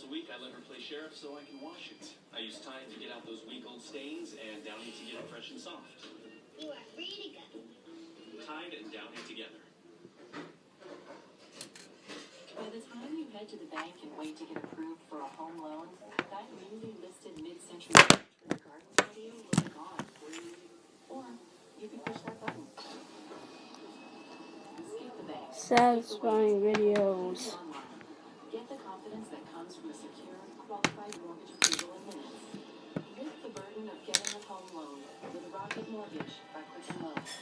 a week, I let her play sheriff so I can wash it. I use Tide to get out those week-old stains and Downy to get it fresh and soft. You are free to go. Tide and Downy together. By the time you head to the bank and wait to get approved for a home loan, that newly listed mid-century garden patio will be gone before you leave. Or you can push that button. Skip the bank. Satisfying videos. Get the confidence that comes from a secure, qualified mortgage approval in minutes. Lift the burden of getting a home loan with Rocket Mortgage by Quicken Loans.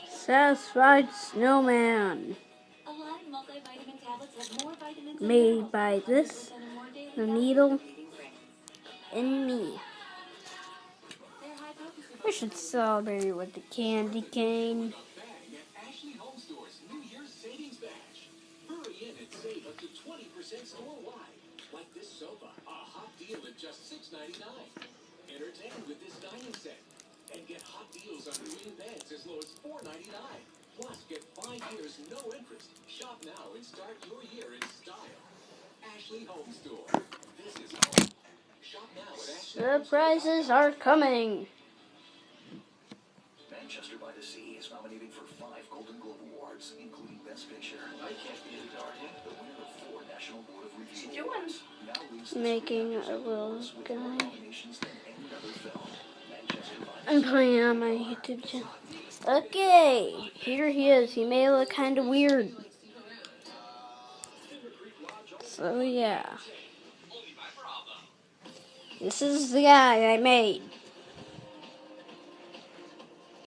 Satisfied Snowman. A lot of multivitamin tablets have more vitamins and Made minerals by than this, 100% more daily the value needle, than leading brands. and me. They're high potency. We should celebrate with the candy cane. Ashley Home Store's New Year's Savings Bash. Hurry in and save up to 20% store-wide. Like this sofa, a hot deal at just $6.99. Entertain with this dining set. And get hot deals on queen beds as low as $4.99. Plus, get 5 years no interest. Shop now and start your year in style. Ashley Home Store. This is home. Shop now at Ashley Home Store. Surprises are coming. Manchester by the Sea is nominated for 5 Golden Globe Awards, including Best Picture. I Can't Be a Guardian, the winner of 4 National Board of Review Awards. Now leads the Making three a little with more guy. nominations than any other film. Manchester by the I'm Sea. playing on my YouTube channel. Okay, here he is. He may look kind of weird. So yeah. This is the guy I made.